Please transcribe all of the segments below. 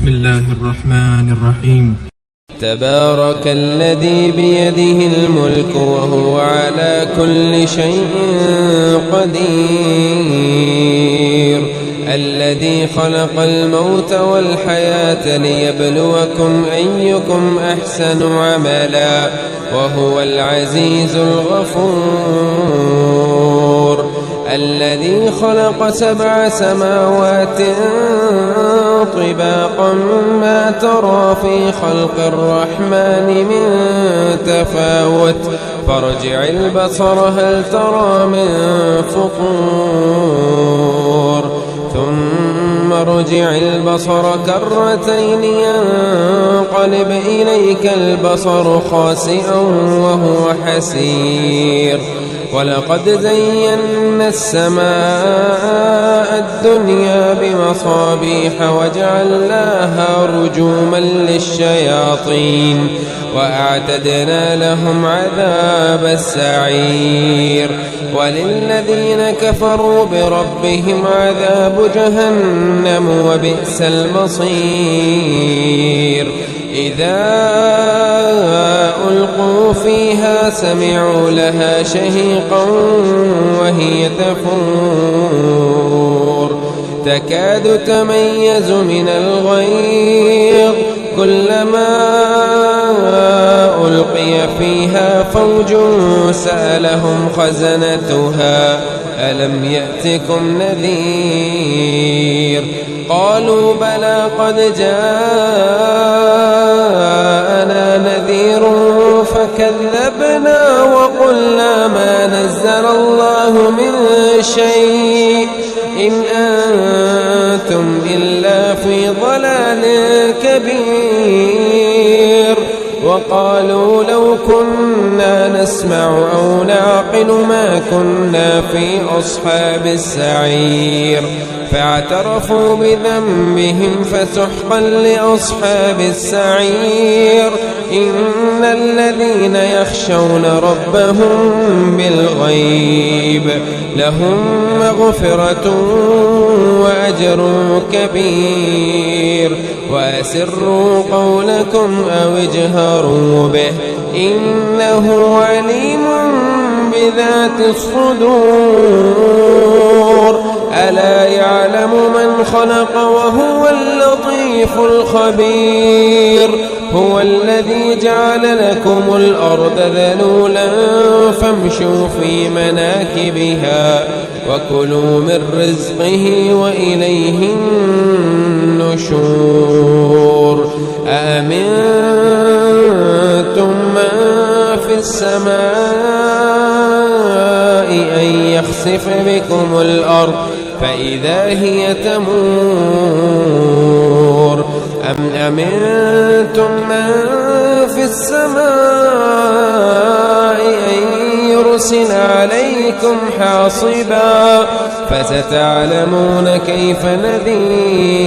بسم الله الرحمن الرحيم. تبارك الذي بيده الملك وهو على كل شيء قدير، الذي خلق الموت والحياة ليبلوكم أيكم أحسن عملا وهو العزيز الغفور، الذي خلق 7 سماوات طباقا ما ترى في خلق الرحمن من تفاوت فارجع البصر هل ترى من فطور ثم ارجع البصر كرتين ينقلب إليك البصر خاسئا وهو حسير، ولقد زينا السماء الدنيا بمصابيح وجعلناها رجوما للشياطين وأعتدنا لهم عذاب السعير، وللذين كفروا بربهم عذاب جهنم وبئس المصير. إذا ألقوا فيها سمعوا لها شهيقا وهي تفور تكاد تميز من الغيظ كلما ألقي فيها فوج سألهم خزنتها ألم يأتكم نذير قالوا بلى قد جاءنا نذير فكذبنا وقلنا ما نزل الله من شيء إن أنتم إلا في ضلال كبير، وقالوا لو كنا نسمع أو نعقل ما كنا في أصحاب السعير، فاعترفوا بذنبهم فسحقا لأصحاب السعير. إن الذين يخشون ربهم بالغيب لهم مغفرة وأجر كبير، وأسروا قولكم أو اجهروا به إنه عليم بذات الصدور، ألا يعلم من خلق وهو اللطيف الخبير. هو الذي جعل لكم الأرض ذلولا فامشوا في مناكبها وكلوا من رزقه وإليه النشور. أأمنتم من في السماء أن يخسف بكم الأرض فإذا هي تمور أم أمنتم من في السماء أن يرسل عليكم حاصبا فستعلمون كيف نذير.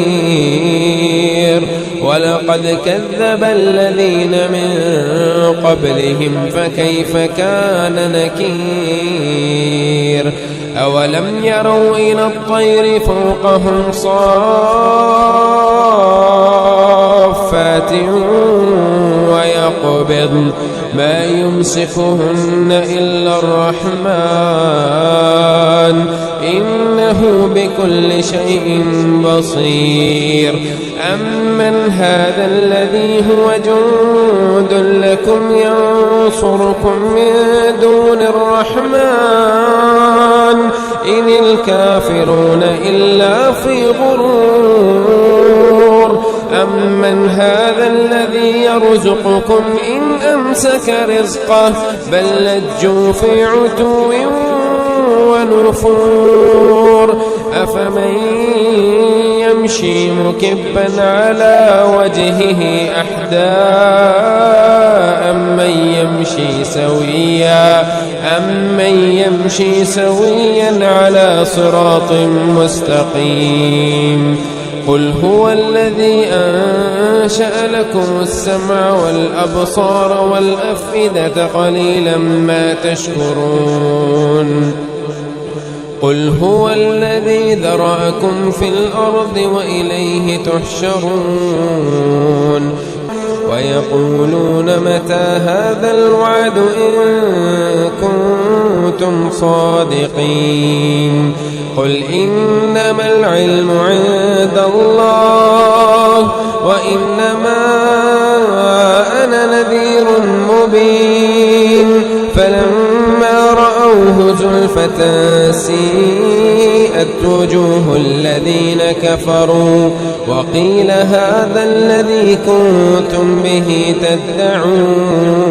ولقد كذب الذين من قبلهم فكيف كان نكير. أولم يروا إلى الطير فوقهم صافات ويقبضن ما يمسكهن إلا الرحمن إنه بكل شيء بصير. أمن هذا الذي هو جند لكم ينصركم من دون الرحمن إن الكافرون إلا في غرور. أمن هذا الذي يرزقكم إن أمسك رزقه بل لجوا في عتو ونفور. أفمن يمشي مكبا على وجهه أحدى أمن يمشي سويا على صراط مستقيم. قل هو الذي أنشأ لكم السمع والأبصار والأفئدة قليلا ما تشكرون. قل هو الذي ذرأكم في الأرض وإليه تحشرون ويقولون متى هذا الوعد إن كنتم صادقين قل إنما العلم عند الله وإنما أنا نذير مبين فلما رأوه زلفة سيئت وجوه الذين كفروا وقيل هذا الذي كنتم به تدعون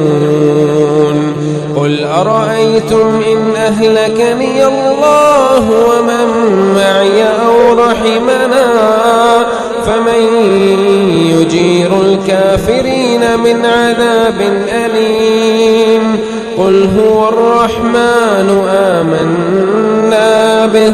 قل أرأيتم إن أهلكني الله ومن معي أو رحمنا فمن يجير الكافرين من عذاب أليم قل هو الرحمن آمنا به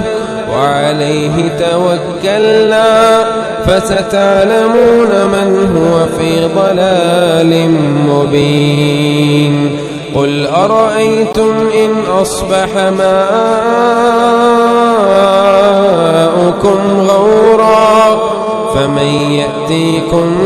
وعليه توكلنا فستعلمون من هو في ضلال مبين قل أرأيتم إن أصبح ماؤكم غورا فمن يأتيكم